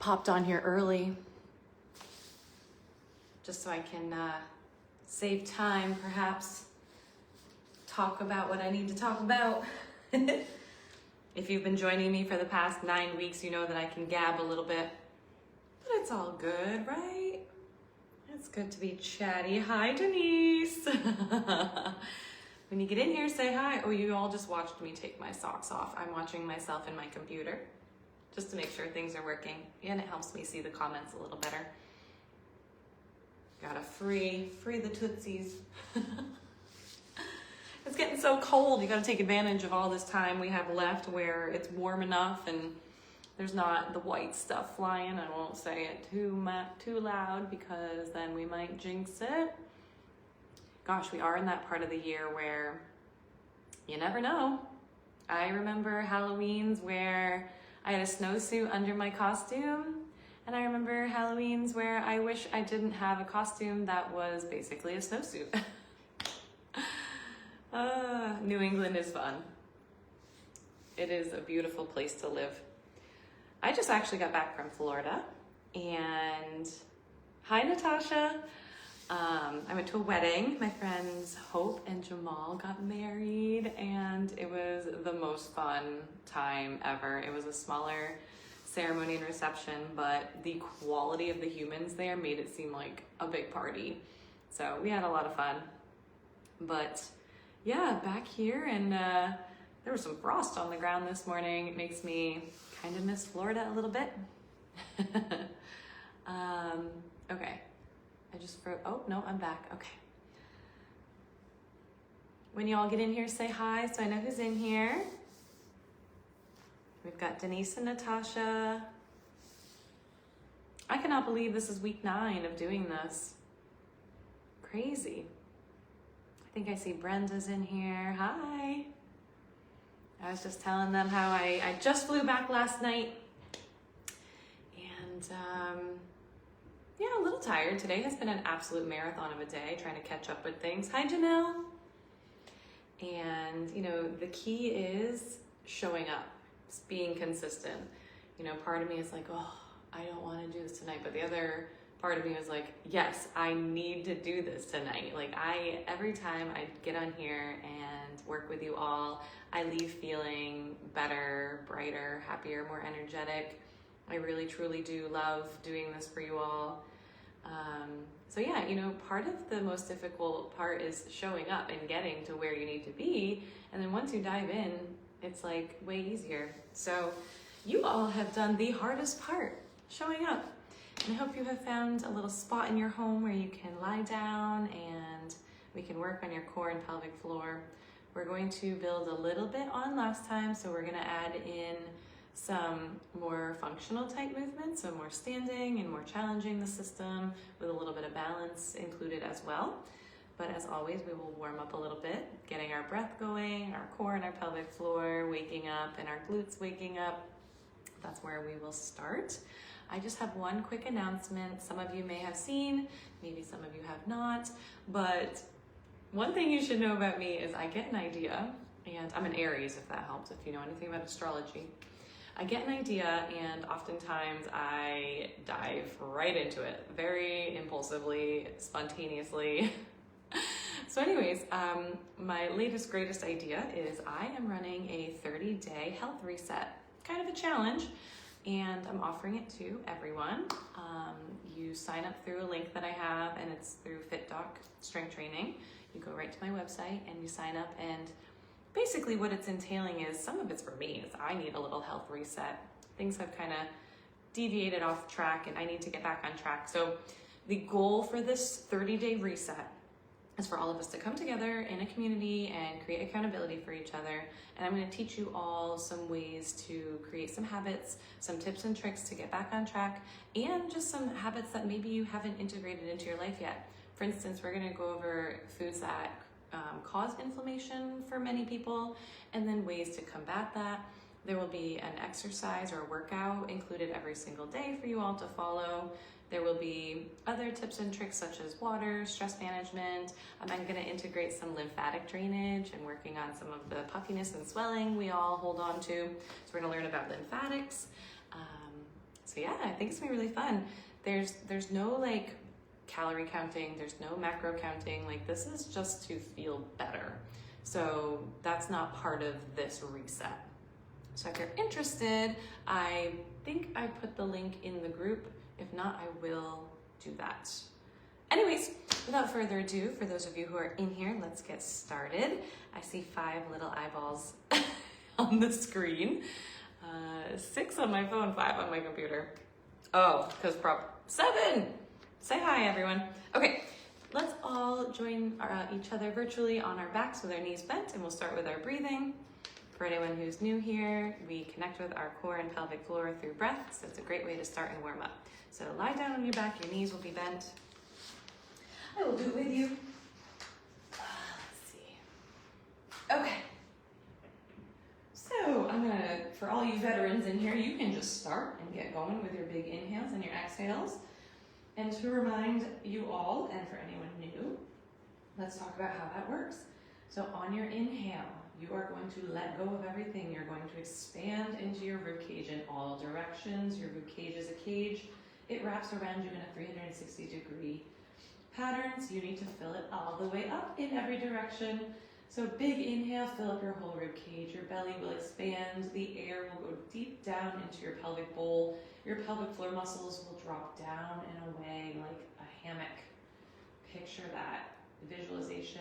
Hopped on here early just so I can save time, perhaps talk about what I need to talk about. If you've been joining me for the past 9 weeks, you know that I can gab a little bit, but it's all good, right? It's good to be chatty. Hi, Denise. When you get in here, say hi. Oh, you all just watched me take my socks off. I'm watching myself in my computer just to make sure things are working, and it helps me see the comments a little better. Gotta free the tootsies. It's getting so cold. You gotta take advantage of all this time we have left where it's warm enough and there's not the white stuff flying. I won't say it too loud because then we might jinx it. Gosh, we are in that part of the year where you never know. I remember Halloweens where I had a snowsuit under my costume, and I remember Halloweens where I wish I didn't have a costume that was basically a snowsuit. New England is fun. It is a beautiful place to live. I just actually got back from Florida, and hi, Natasha. I went to a wedding. My friends Hope and Jamal got married, and it was the most fun time ever. It was a smaller ceremony and reception, but the quality of the humans there made it seem like a big party. So we had a lot of fun. But yeah, back here, and there was some frost on the ground this morning. It makes me kind of miss Florida a little bit. Okay. Oh, no, I'm back. Okay. When you all get in here, say hi so I know who's in here. We've got Denise and Natasha. I cannot believe this is week 9 of doing this. Crazy. I think I see Brenda's in here. Hi. I was just telling them how I just flew back last night. And yeah, a little tired. Today has been an absolute marathon of a day, trying to catch up with things. Hi, Janelle. And, you know, the key is showing up, just being consistent. You know, part of me is like, oh, I don't want to do this tonight. But the other part of me is like, yes, I need to do this tonight. Like every time I get on here and work with you all, I leave feeling better, brighter, happier, more energetic. I really, truly do love doing this for you all. So yeah, you know, part of the most difficult part is showing up and getting to where you need to be. And then once you dive in, it's like way easier. So you all have done the hardest part, showing up. And I hope you have found a little spot in your home where you can lie down and we can work on your core and pelvic floor. We're going to build a little bit on last time, so we're gonna add in some more functional type movements, so more standing and more challenging the system with a little bit of balance included as well. But as always, we will warm up a little bit, getting our breath going, our core and our pelvic floor waking up, and our glutes waking up. That's where we will start. I just have one quick announcement. Some of you may have seen, maybe some of you have not, but one thing you should know about me is I get an idea, and I'm an Aries if that helps, if you know anything about astrology. I get an idea and oftentimes I dive right into it, very impulsively, spontaneously. So anyways, my latest, greatest idea is I am running a 30-day health reset, kind of a challenge, and I'm offering it to everyone. You sign up through a link that I have, and it's through FitDoc Strength Training. You go right to my website and you sign up, and basically what it's entailing is, some of it's for me, is I need a little health reset. Things have kind of deviated off track and I need to get back on track. So the goal for this 30-day reset is for all of us to come together in a community and create accountability for each other. And I'm going to teach you all some ways to create some habits, some tips and tricks to get back on track, and just some habits that maybe you haven't integrated into your life yet. For instance, we're going to go over foods that cause inflammation for many people, and then ways to combat that. There will be an exercise or a workout included every single day for you all to follow. There will be other tips and tricks such as water, stress management. I'm going to integrate some lymphatic drainage and working on some of the puffiness and swelling we all hold on to. So we're going to learn about lymphatics. So So yeah, I think it's gonna be really fun. There's no like calorie counting, there's no macro counting, like this is just to feel better. So that's not part of this reset. So if you're interested, I think I put the link in the group. If not, I will do that. Anyways, without further ado, for those of you who are in here, let's get started. I see 5 little eyeballs on the screen. 6 on my phone, 5 on my computer. Oh, because 7. Say hi, everyone. Okay, let's all join each other virtually on our backs with our knees bent, and we'll start with our breathing. For anyone who's new here, we connect with our core and pelvic floor through breath, so it's a great way to start and warm up. So lie down on your back, your knees will be bent. I will do it with you. Let's see. Okay. So I'm gonna, for all you veterans in here, you can just start and get going with your big inhales and your exhales. And to remind you all, and for anyone new, let's talk about how that works. So on your inhale, you are going to let go of everything. You're going to expand into your ribcage in all directions. Your ribcage is a cage. It wraps around you in a 360-degree pattern, so you need to fill it all the way up in every direction. So big inhale, fill up your whole ribcage. Your belly will expand. The air will go deep down into your pelvic bowl. Your pelvic floor muscles will drop down and away like a hammock. Picture that visualization.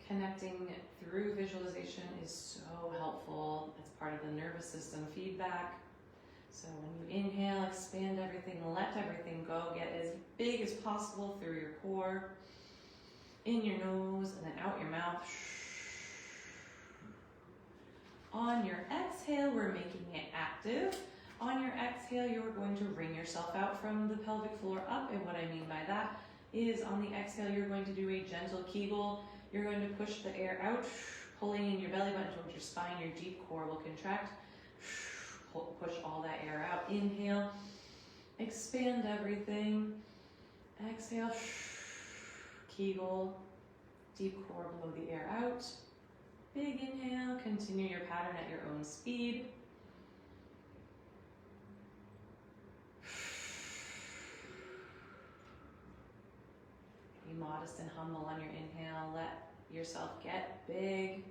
Connecting through visualization is so helpful. It's part of the nervous system feedback. So when you inhale, expand everything, let everything go, get as big as possible through your core, in your nose, and then out your mouth. On your exhale, we're making it active. On your exhale, you're going to wring yourself out from the pelvic floor up, and what I mean by that is on the exhale, you're going to do a gentle Kegel. You're going to push the air out, pulling in your belly button towards your spine. Your deep core will contract. Push all that air out. Inhale, expand everything. Exhale, Kegel, deep core, blow the air out. Big inhale, continue your pattern at your own speed. Be modest and humble on your inhale. Let yourself get big.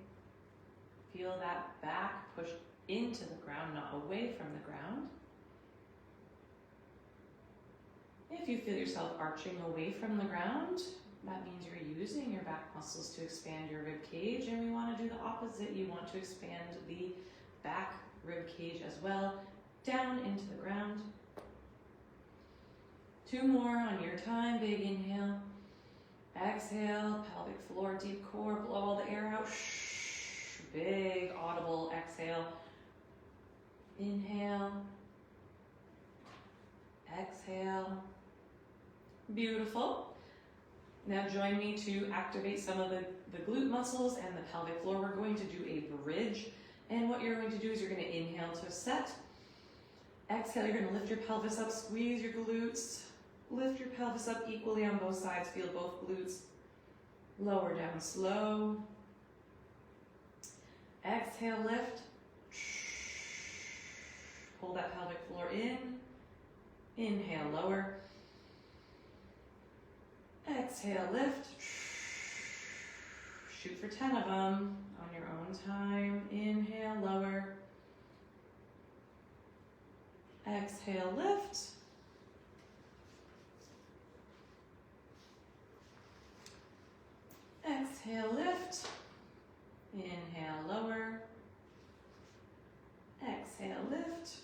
Feel that back push into the ground, not away from the ground. If you feel yourself arching away from the ground, that means you're using your back muscles to expand your rib cage, and we want to do the opposite. You want to expand the back rib cage as well, down into the ground. 2 more on your time. Big inhale. Exhale, pelvic floor, deep core, blow all the air out. Big audible exhale. Inhale. Exhale. Beautiful. Now join me to activate some of the glute muscles and the pelvic floor. We're going to do a bridge. And what you're going to do is you're going to inhale to set. Exhale, you're going to lift your pelvis up, squeeze your glutes. Lift your pelvis up equally on both sides. Feel both glutes. Lower down slow. Exhale, lift. Pull that pelvic floor in. Inhale, lower. Exhale, lift. Shoot for 10 of them on your own time. Inhale, lower. Exhale, lift. Exhale, lift. Inhale, lower. Exhale, lift.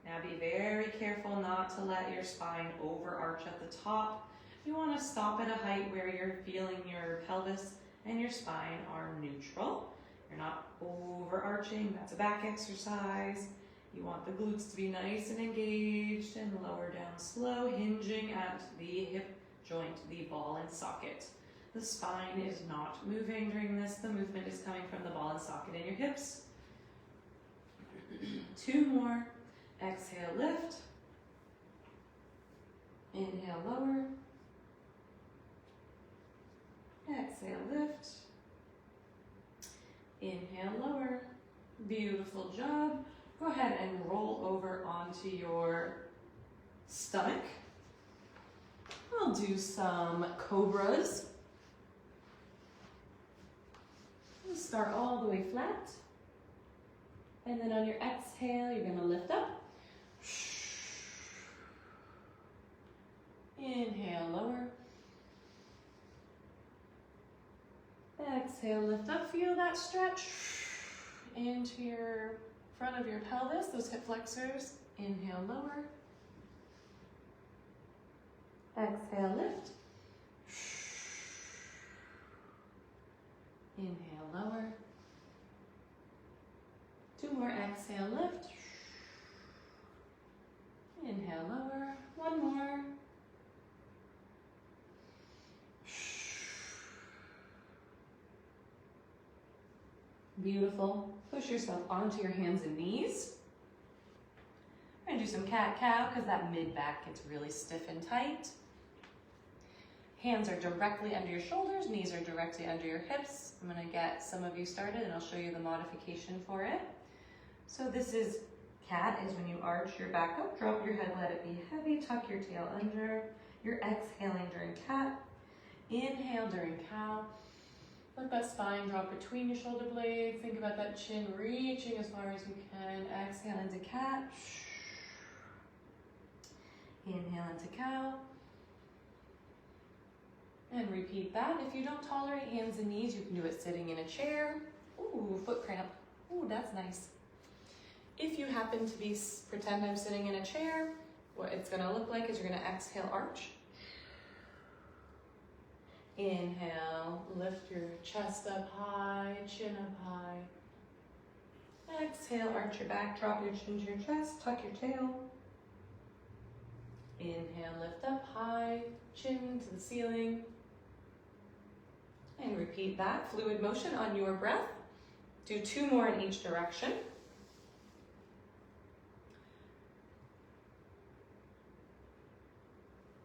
Now be very careful not to let your spine overarch at the top. You want to stop at a height where you're feeling your pelvis and your spine are neutral. You're not overarching, that's a back exercise. You want the glutes to be nice and engaged, and lower down slow, hinging at the hip joint, the ball and socket. The spine is not moving during this. The movement is coming from the ball and socket in your hips. 2 more. Exhale, lift. Inhale, lower. Exhale, lift. Inhale, lower. Beautiful job. go ahead and roll over onto your stomach. We'll do some cobras. We'll start all the way flat. And then on your exhale, you're going to lift up. Inhale, lower. Exhale, lift up. Feel that stretch into your front of your pelvis, those hip flexors. Inhale, lower. Exhale, lift. Inhale, lower. Two more, exhale, lift. Inhale, lower. One more. Beautiful. Push yourself onto your hands and knees. We're gonna do some cat-cow because that mid-back gets really stiff and tight. Hands are directly under your shoulders, knees are directly under your hips. I'm gonna get some of you started and I'll show you the modification for it. So this is cat, is when you arch your back up, drop your head, let it be heavy, tuck your tail under. You're exhaling during cat. Inhale during cow. Let that spine drop between your shoulder blades. Think about that chin reaching as far as you can. Exhale into cat. Inhale into cow. And repeat that. If you don't tolerate hands and knees, you can do it sitting in a chair. Ooh, foot cramp. Ooh, that's nice. If you happen to be, pretend I'm sitting in a chair, what it's gonna look like is you're gonna exhale, arch. Inhale, lift your chest up high, chin up high. Exhale, arch your back, drop your chin to your chest, tuck your tail. Inhale, lift up high, chin to the ceiling. And repeat that, fluid motion on your breath. Do two more in each direction.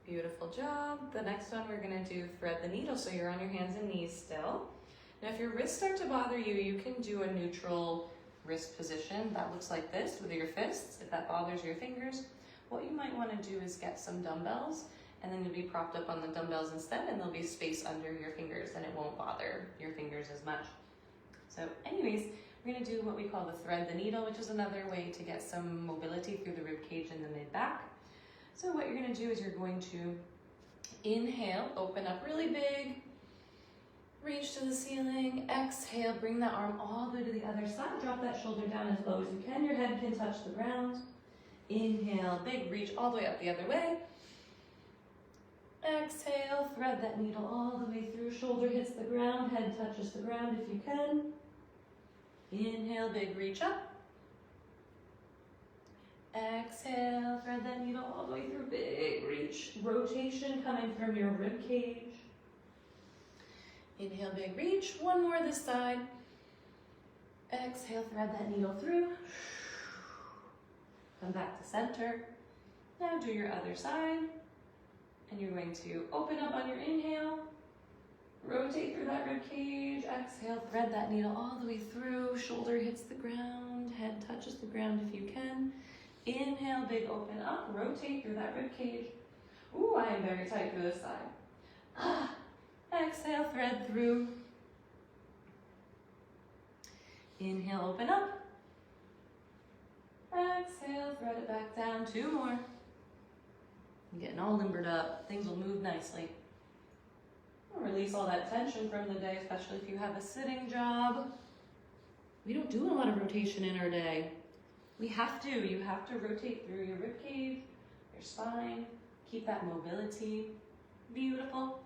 Beautiful job. The next one we're gonna do thread the needle, so you're on your hands and knees still. Now if your wrists start to bother you, you can do a neutral wrist position. That looks like this with your fists. If that bothers your fingers, what you might wanna do is get some dumbbells, and then you'll be propped up on the dumbbells instead, and there'll be space under your fingers, and it won't bother your fingers as much. So anyways, we're gonna do what we call the thread the needle, which is another way to get some mobility through the rib cage and the mid-back. So what you're gonna do is you're going to inhale, open up really big, reach to the ceiling, exhale, bring that arm all the way to the other side, drop that shoulder down as low as you can, your head can touch the ground. Inhale, big reach all the way up the other way. Exhale, thread that needle all the way through, shoulder hits the ground, head touches the ground if you can. Inhale, big reach up. Exhale, thread that needle all the way through, big reach. Rotation coming from your rib cage. Inhale, big reach. One more this side. Exhale, thread that needle through. Come back to center. Now do your other side. And you're going to open up on your inhale. Rotate through that rib cage. Exhale, thread that needle all the way through. Shoulder hits the ground. Head touches the ground if you can. Inhale, big open up, rotate through that rib cage. Ooh, I am very tight for this side. Exhale, thread through. Inhale, open up. Exhale, thread it back down. Two more. I'm getting all limbered up. Things will move nicely. Release all that tension from the day, especially if you have a sitting job. We don't do a lot of rotation in our day. We have to. You have to rotate through your rib cage, your spine, keep that mobility. Beautiful.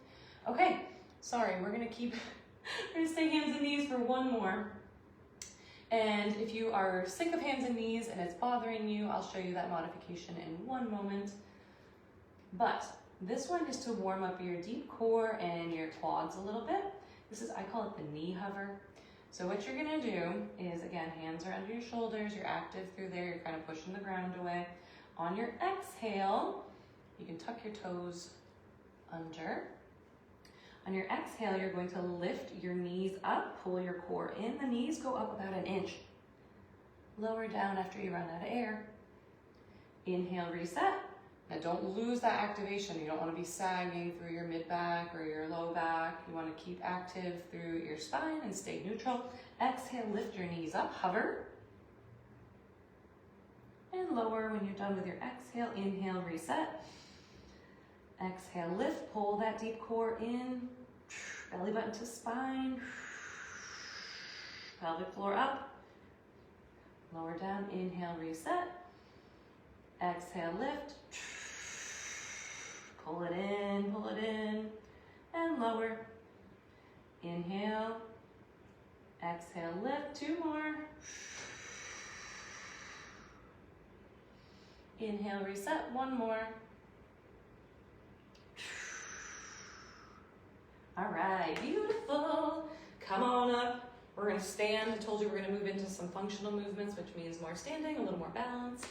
Okay, sorry, we're gonna stay hands and knees for one more. And if you are sick of hands and knees and it's bothering you, I'll show you that modification in one moment. But this one is to warm up your deep core and your quads a little bit. I call it the knee hover. So what you're gonna do is, again, hands are under your shoulders, you're active through there, you're kind of pushing the ground away. On your exhale, you can tuck your toes under. On your exhale, you're going to lift your knees up, pull your core in. The knees go up about an inch. Lower down after you run out of air. Inhale, reset. Now don't lose that activation. You don't want to be sagging through your mid-back or your low back. You want to keep active through your spine and stay neutral. Exhale, lift your knees up, hover. And lower when you're done with your exhale. Inhale, reset. Exhale, lift, pull that deep core in. Belly button to spine. Pelvic floor up. Lower down, inhale, reset. Exhale, lift. Pull it in, and lower. Inhale. Exhale, lift, 2 more. Inhale, reset, 1 more. All right, beautiful. Come on up. We're gonna stand. I told you we're gonna move into some functional movements, which means more standing, a little more balance.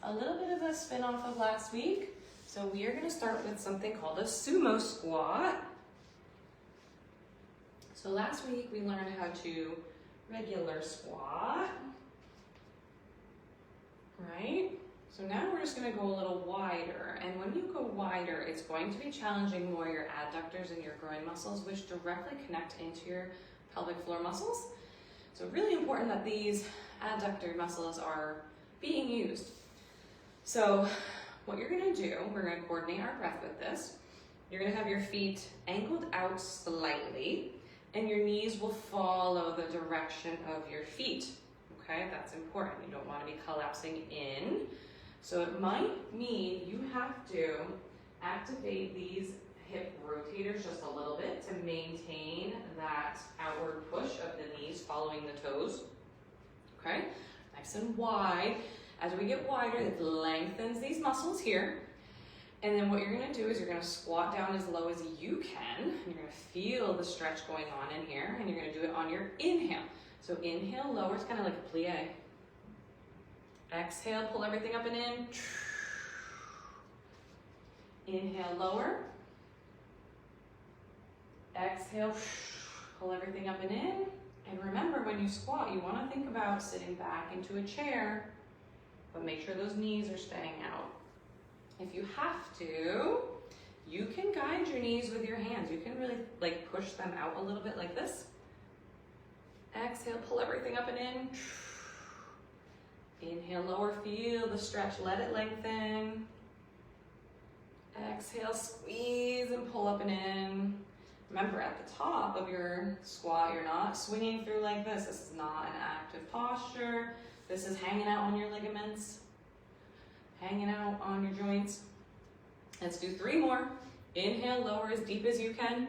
A little bit of a spin off of last week. So we are gonna start with something called a sumo squat. So last week we learned how to regular squat, right? So now we're just gonna go a little wider. And when you go wider, it's going to be challenging more your adductors and your groin muscles, which directly connect into your pelvic floor muscles. So really important that these adductor muscles are being used. So what you're gonna do, we're gonna coordinate our breath with this. You're gonna have your feet angled out slightly, and your knees will follow the direction of your feet. Okay, that's important. You don't wanna be collapsing in. So it might mean you have to activate these hip rotators just a little bit to maintain that outward push of the knees following the toes. Okay, nice and wide. As we get wider, it lengthens these muscles here. And then what you're gonna do is you're gonna squat down as low as you can. You're gonna feel the stretch going on in here, and you're gonna do it on your inhale. So inhale, lower, it's kind of like a plie. Exhale, pull everything up and in. Inhale, lower. Exhale, pull everything up and in. And remember, when you squat, you wanna think about sitting back into a chair, but make sure those knees are staying out. If you have to, you can guide your knees with your hands. You can really like push them out a little bit like this. Exhale, pull everything up and in. Inhale, lower, feel the stretch, let it lengthen. Exhale, squeeze and pull up and in. Remember, at the top of your squat, you're not swinging through like this. This is not an active posture. This is hanging out on your ligaments, hanging out on your joints. Let's do 3 more. Inhale, lower as deep as you can.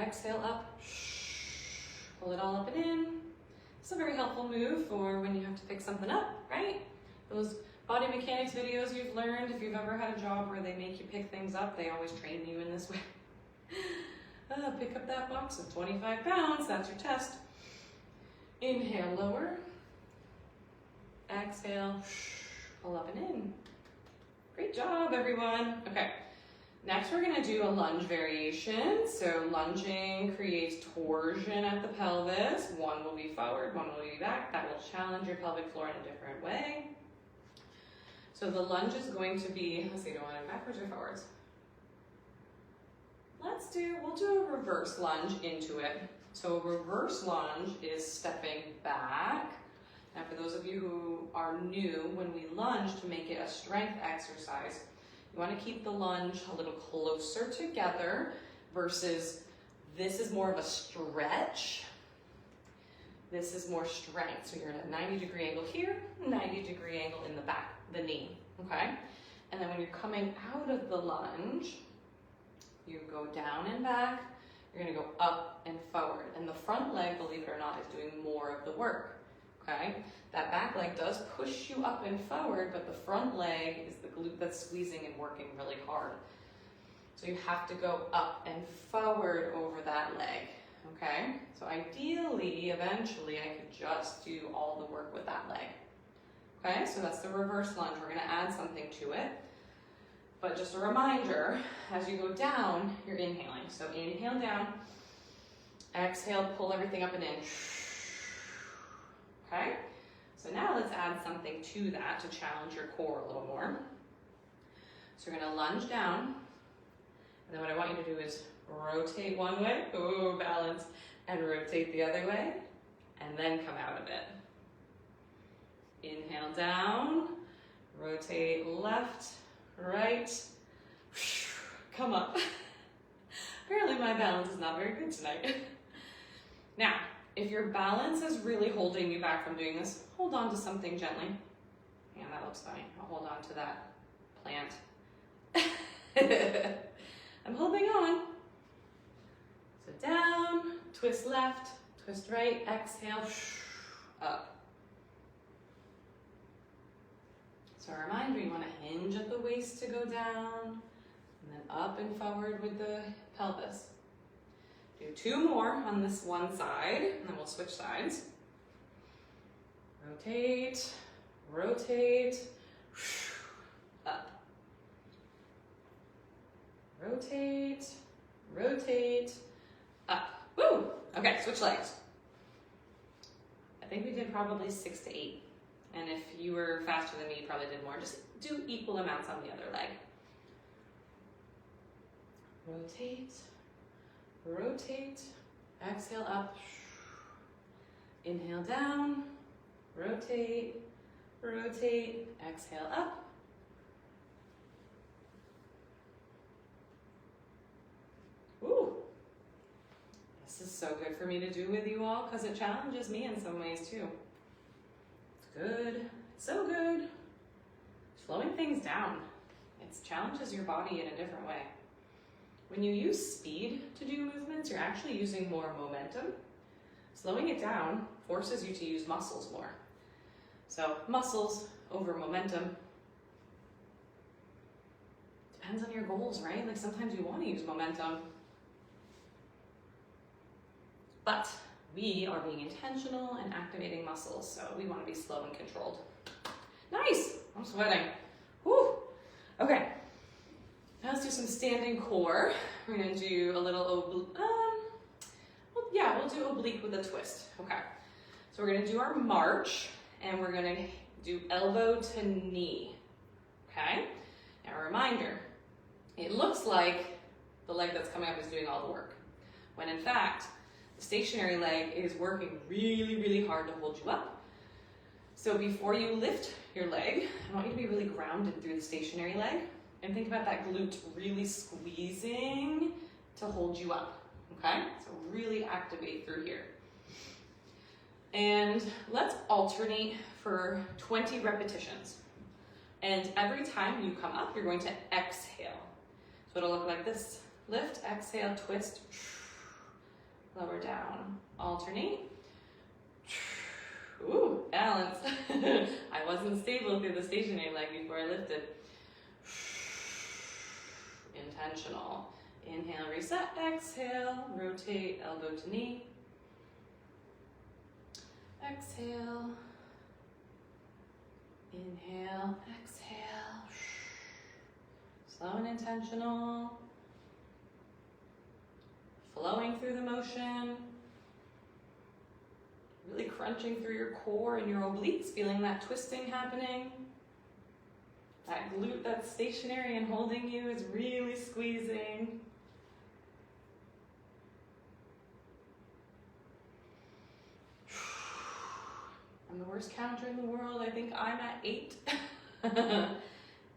Exhale, up. Pull it all up and in. It's a very helpful move for when you have to pick something up, right? Those body mechanics videos you've learned, if you've ever had a job where they make you pick things up, they always train you in this way. Pick up that box of 25 pounds, that's your test. Inhale, lower. Exhale, pull up and in. Great job, everyone. Okay, next we're gonna do a lunge variation. So lunging creates torsion at the pelvis. One will be forward, one will be back. That will challenge your pelvic floor in a different way. So the lunge is going to be, let's see, do I want it backwards or forwards? We'll do a reverse lunge into it. So a reverse lunge is stepping back. Now for those of you who are new, when we lunge to make it a strength exercise, you want to keep the lunge a little closer together versus this is more of a stretch. This is more strength. So you're at a 90-degree angle here, 90-degree angle in the back, the knee, okay? And then when you're coming out of the lunge, you go down and back, you're gonna go up and forward. And the front leg, believe it or not, is doing more of the work, okay? That back leg does push you up and forward, but the front leg is the glute that's squeezing and working really hard. So you have to go up and forward over that leg, okay? So ideally, eventually, I could just do all the work with that leg. Okay, so that's the reverse lunge. We're gonna add something to it. But just a reminder, as you go down, you're inhaling. So inhale down, exhale, pull everything up and in. okay? So now let's add something to that to challenge your core a little more. So you're gonna lunge down, and then what I want you to do is rotate one way, ooh, balance, and rotate the other way, and then come out of it. Inhale down, rotate left, right, come up. Apparently my balance is not very good tonight. Now, if your balance is really holding you back from doing this, hold on to something gently. Yeah, that looks funny. I'll hold on to that plant. I'm holding on. So down, twist left, twist right, exhale, up. So a reminder, you want to hinge at the waist to go down, and then up and forward with the pelvis. Do 2 more on this one side, and then we'll switch sides. Rotate, rotate, up. Rotate, rotate, up. Woo! Okay, switch legs. I think we did probably 6 to 8. And if you were faster than me, you probably did more. Just do equal amounts on the other leg. Rotate, rotate, exhale up. Inhale down, rotate, rotate, exhale up. Ooh, this is so good for me to do with you all because it challenges me in some ways too. Good, so good. Slowing things down. It challenges your body in a different way. When you use speed to do movements, you're actually using more momentum. Slowing it down forces you to use muscles more. So muscles over momentum. Depends on your goals, right? Like sometimes you want to use momentum. But we are being intentional and activating muscles, so we want to be slow and controlled. Nice! I'm sweating. Whew! Okay, now let's do some standing core. We're going to do a little oblique. We'll do oblique with a twist. Okay, so we're going to do our march, and we're going to do elbow to knee. Okay? Now a reminder, it looks like the leg that's coming up is doing all the work, when in fact, the stationary leg is working really, really hard to hold you up. So before you lift your leg, I want you to be really grounded through the stationary leg and think about that glute really squeezing to hold you up, okay? So really activate through here. And let's alternate for 20 repetitions. And every time you come up, you're going to exhale. So it'll look like this. Lift, exhale, twist, lower down, alternate. Ooh, balance. I wasn't stable through the stationary leg before I lifted. Intentional. Inhale, reset, exhale, rotate, elbow to knee. Exhale. Inhale, exhale. Slow and intentional. Flowing through the motion. Really crunching through your core and your obliques, feeling that twisting happening. That glute that's stationary and holding you is really squeezing. I'm the worst counter in the world. I think I'm at 8.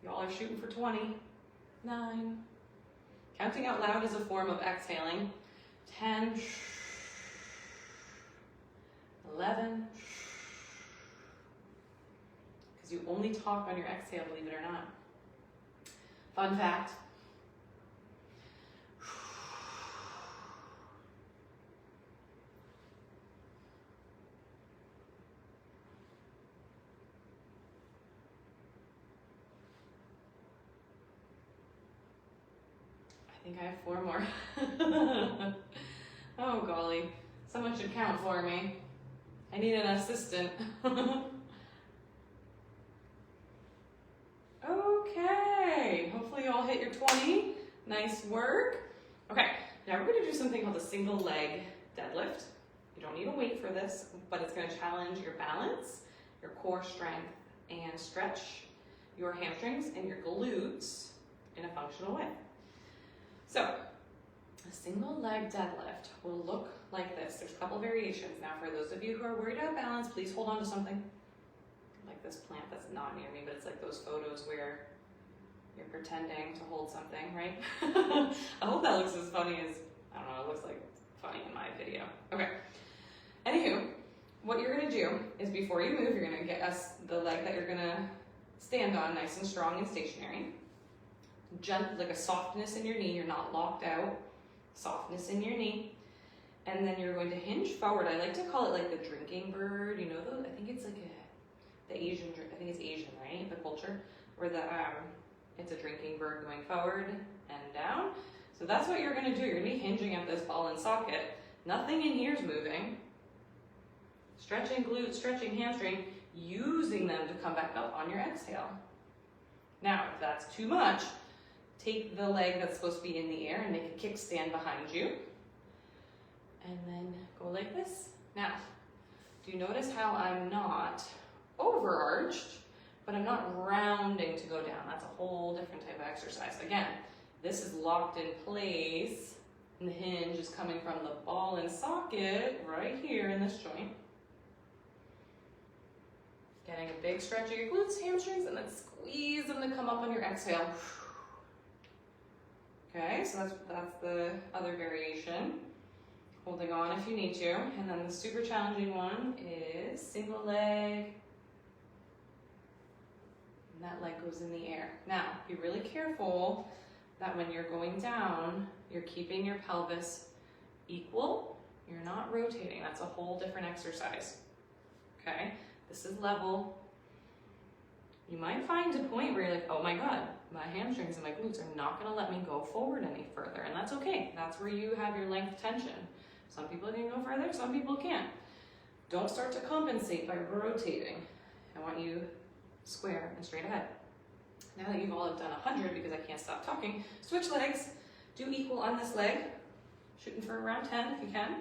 Y'all are shooting for 20. 9. Counting out loud is a form of exhaling. 10. 11. Because you only talk on your exhale, believe it or not. Fun fact. I think I have 4 more. Oh golly, someone should count for me. I need an assistant. Okay, hopefully you all hit your 20. Nice work. Okay, now we're gonna do something called a single leg deadlift. You don't need a weight for this, but it's going to challenge your balance, your core strength, and stretch your hamstrings and your glutes in a functional way. So, a single leg deadlift will look like this. There's a couple variations. Now, for those of you who are worried about balance, please hold on to something. Like this plant that's not near me, but it's like those photos where you're pretending to hold something, right? I hope that looks as funny as, I don't know, it looks like funny in my video. Okay. Anywho, what you're gonna do is before you move, you're gonna get the leg that you're gonna stand on nice and strong and stationary. Like a softness in your knee, you're not locked out. Softness in your knee. And then you're going to hinge forward. I like to call it like the drinking bird, you know, I think it's like the Asian, I think it's Asian, right? The culture, where it's a drinking bird going forward and down. So that's what you're gonna do. You're gonna be hinging at this ball and socket. Nothing in here is moving. Stretching glute, stretching hamstring, using them to come back up on your exhale. Now, if that's too much, take the leg that's supposed to be in the air and make a kickstand behind you. And then go like this. Now, do you notice how I'm not overarched, but I'm not rounding to go down? That's a whole different type of exercise. Again, this is locked in place, and the hinge is coming from the ball and socket right here in this joint. Getting a big stretch of your glutes, hamstrings, and then squeeze them to come up on your exhale. Okay, so that's the other variation. Holding on if you need to. And then the super challenging one is single leg. And that leg goes in the air. Now, be really careful that when you're going down, you're keeping your pelvis equal. You're not rotating. That's a whole different exercise. Okay, this is level. You might find a point where you're like, oh my God, my hamstrings and my glutes are not gonna let me go forward any further. And that's okay. That's where you have your length tension. Some people can go further, some people can't. Don't start to compensate by rotating. I want you square and straight ahead. Now that you've all have done 100, because I can't stop talking, switch legs. Do equal on this leg. Shooting for around 10 if you can.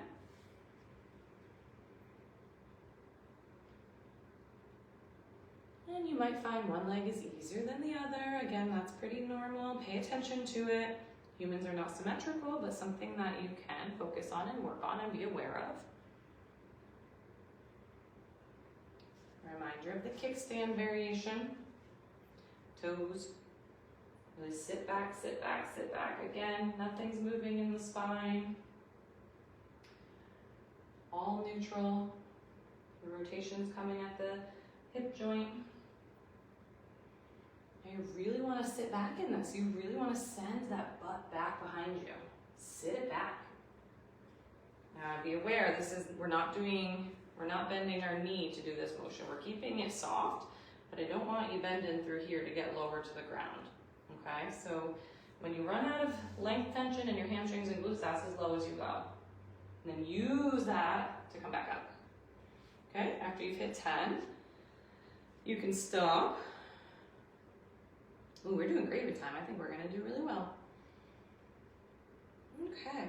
And you might find one leg is easier than the other. Again, that's pretty normal. Pay attention to it. Humans are not symmetrical, but something that you can focus on and work on and be aware of. Reminder of the kickstand variation. Toes. Really sit back, sit back, sit back. Again, nothing's moving in the spine. All neutral. The rotation's coming at the hip joint. You really want to sit back in this. You really want to send that butt back behind you. Sit it back. Now be aware, we're not bending our knee to do this motion. We're keeping it soft, but I don't want you bending through here to get lower to the ground. Okay, so when you run out of length tension in your hamstrings and glutes, that's as low as you go. And then use that to come back up. Okay, after you've hit 10, you can stop. Ooh, we're doing great with time. I think we're gonna do really well. Okay,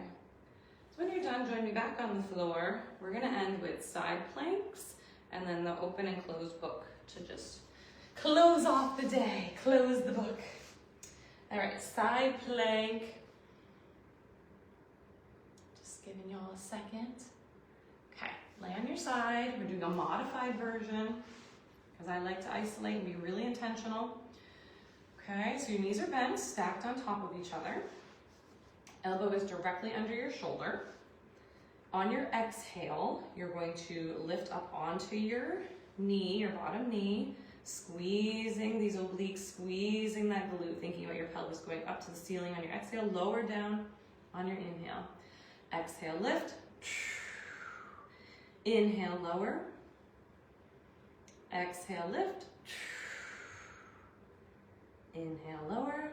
so when you're done, join me back on the floor. We're gonna end with side planks and then the open and close book to just close off the day, close the book. All right, side plank. Just giving y'all a second. Okay, lay on your side. We're doing a modified version because I like to isolate and be really intentional. Okay, so your knees are bent, stacked on top of each other. Elbow is directly under your shoulder. On your exhale, you're going to lift up onto your knee, your bottom knee, squeezing these obliques, squeezing that glute, thinking about your pelvis going up to the ceiling on your exhale, lower down on your inhale. Exhale, lift. Inhale, lower. Exhale, lift. Inhale, lower.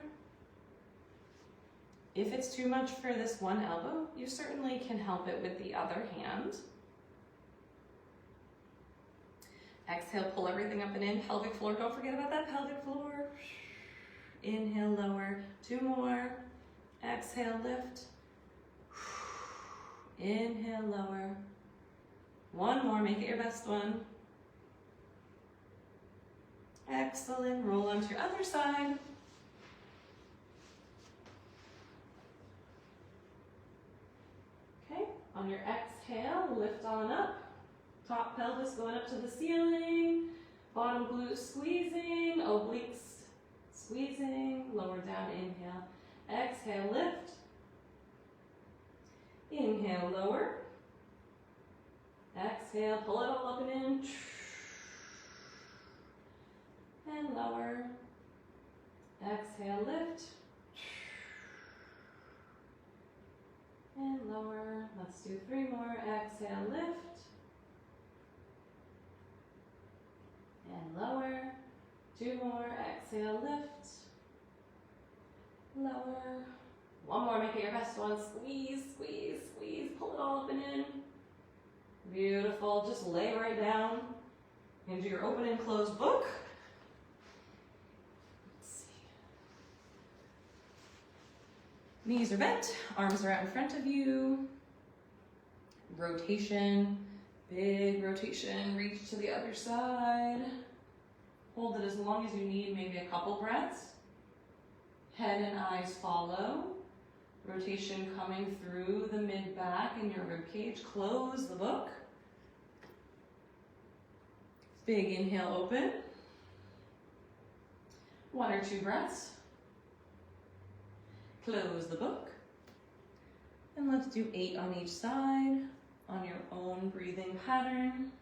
If it's too much for this one elbow, you certainly can help it with the other hand. Exhale, pull everything up and in. Pelvic floor, don't forget about that pelvic floor. Inhale, lower. 2 more. Exhale, lift. Inhale, lower. One more, make it your best one. Excellent, roll onto your other side. Okay, on your exhale, lift on up. Top pelvis going up to the ceiling. Bottom glute squeezing, obliques squeezing. Lower down, inhale. Exhale, lift. Inhale, lower. Exhale, pull it all up and in. And lower. Exhale, lift. And lower. Let's do 3 more. Exhale, lift. And lower. 2 more. Exhale, lift. Lower. 1 more. Make it your best one. Squeeze, squeeze, squeeze. Pull it all up and in. Beautiful. Just lay right down into your open and close book. Knees are bent, arms are out in front of you. Rotation, big rotation, reach to the other side. Hold it as long as you need, maybe a couple breaths. Head and eyes follow. Rotation coming through the mid-back and your rib cage. Close the book. Big inhale, open. 1 or 2 breaths. Close the book. And let's do 8 on each side on your own breathing pattern.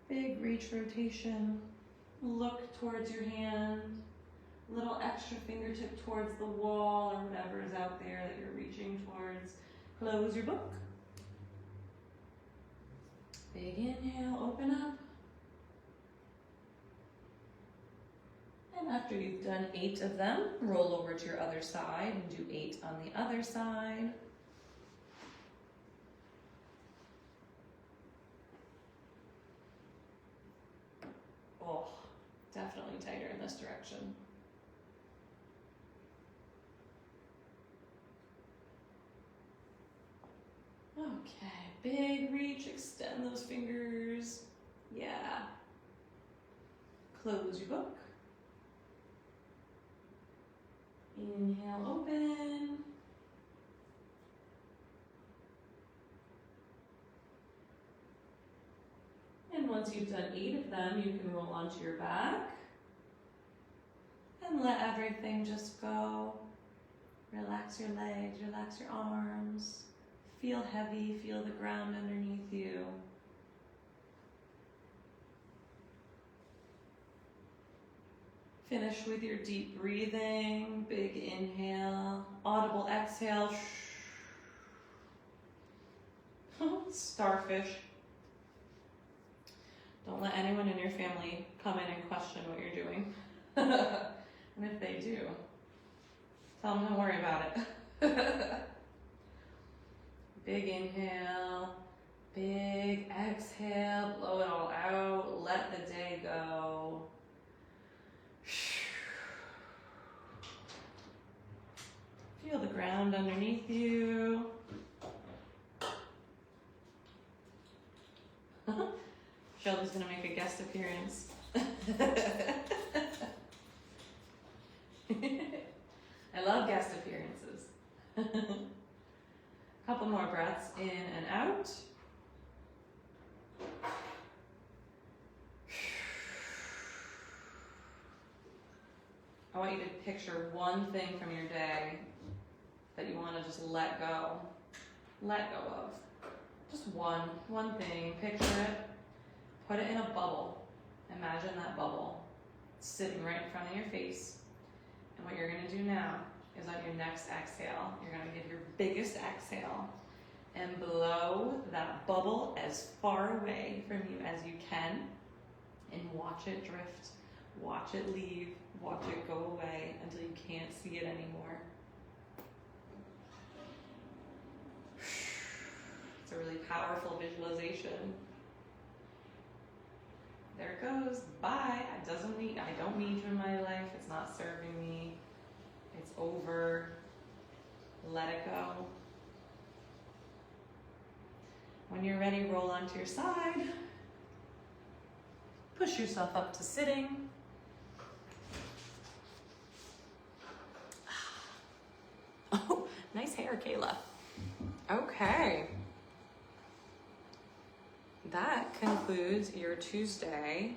Big reach rotation. Look towards your hand. Little extra fingertip towards the wall or whatever is out there that you're reaching towards. Close your book. Big inhale, open up. And after you've done 8 of them, roll over to your other side and do 8 on the other side. Oh, definitely tighter in this direction. Okay, big reach, extend those fingers. Yeah. Close your book. Inhale, open. And once you've done 8 of them, you can roll onto your back and let everything just go. Relax your legs, relax your arms. Feel heavy, feel the ground underneath you. Finish with your deep breathing, big inhale, audible exhale. Starfish. Don't let anyone in your family come in and question what you're doing. And if they do, tell them don't worry about it. Big inhale, big exhale, blow it all out, let the day go. Feel the ground underneath you. Shelby's gonna make a guest appearance. I love guest appearances. Couple more breaths in and out. I want you to picture one thing from your day that you want to just let go. Let go of. Just one thing. Picture it. Put it in a bubble. Imagine that bubble sitting right in front of your face. And what you're going to do now is on your next exhale, you're going to give your biggest exhale and blow that bubble as far away from you as you can and watch it drift, watch it leave, watch it go away until you can't see it anymore. It's a really powerful visualization. There it goes. Bye. I don't need you in my life. It's not serving me. It's over. Let it go. When you're ready, roll onto your side. Push yourself up to sitting. Oh, nice hair, Kayla. Okay. That concludes your Tuesday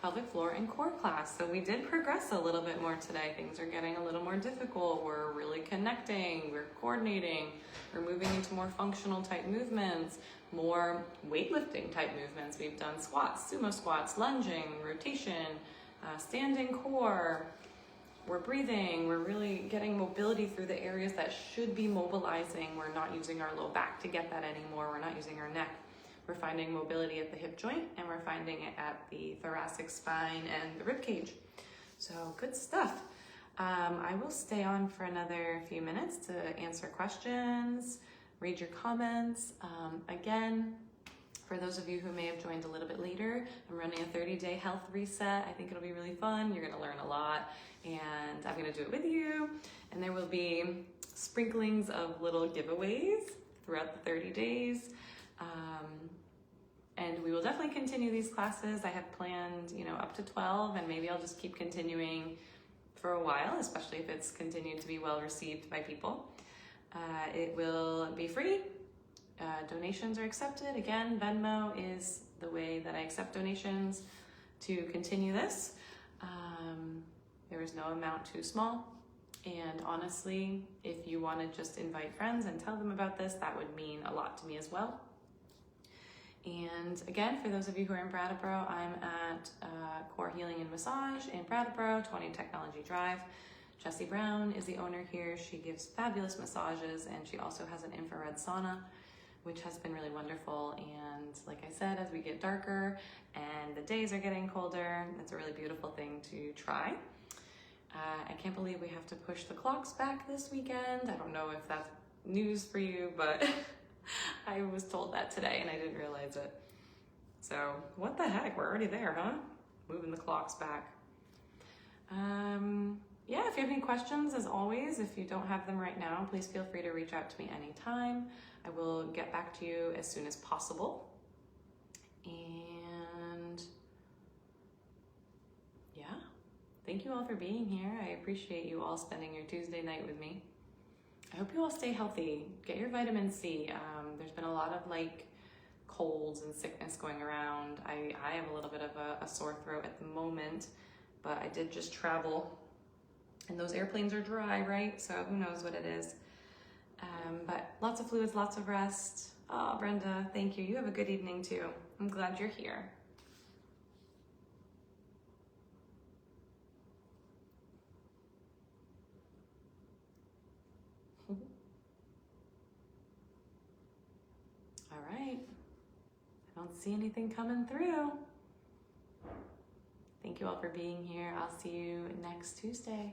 pelvic floor and core class. So we did progress a little bit more today. Things are getting a little more difficult. We're really connecting, we're coordinating, we're moving into more functional type movements, more weightlifting type movements. We've done squats, sumo squats, lunging, rotation, standing core. We're breathing, we're really getting mobility through the areas that should be mobilizing. We're not using our low back to get that anymore. We're not using our neck. We're finding mobility at the hip joint, and we're finding it at the thoracic spine and the rib cage. So good stuff. I will stay on for another few minutes to answer questions, read your comments. Again, for those of you who may have joined a little bit later, I'm running a 30-day health reset. I think it'll be really fun. You're gonna learn a lot, and I'm gonna do it with you. And there will be sprinklings of little giveaways throughout the 30 days. And we will definitely continue these classes. I have planned, up to 12, and maybe I'll just keep continuing for a while, especially if it's continued to be well received by people. It will be free. Donations are accepted. Again, Venmo is the way that I accept donations to continue this. There is no amount too small. And honestly, if you want to just invite friends and tell them about this, that would mean a lot to me as well. And again, for those of you who are in Brattleboro, I'm at Core Healing and Massage in Brattleboro, 20 Technology Drive. Jessie Brown is the owner here. She gives fabulous massages, and she also has an infrared sauna, which has been really wonderful. And like I said, as we get darker and the days are getting colder, it's a really beautiful thing to try. I can't believe we have to push the clocks back this weekend. I don't know if that's news for you, but I was told that today and I didn't realize it. So what the heck, we're already there, huh? Moving the clocks back. Yeah, if you have any questions, as always, if you don't have them right now, please feel free to reach out to me anytime. I will get back to you as soon as possible. And yeah, thank you all for being here. I appreciate you all spending your Tuesday night with me. I hope you all stay healthy. Get your vitamin C. There's been a lot of colds and sickness going around. I have a little bit of a sore throat at the moment, but I did just travel, and those airplanes are dry, right? So who knows what it is. But lots of fluids, lots of rest. Oh, Brenda, thank you. You have a good evening too. I'm glad you're here. All right. I don't see anything coming through. Thank you all for being here. I'll see you next Tuesday.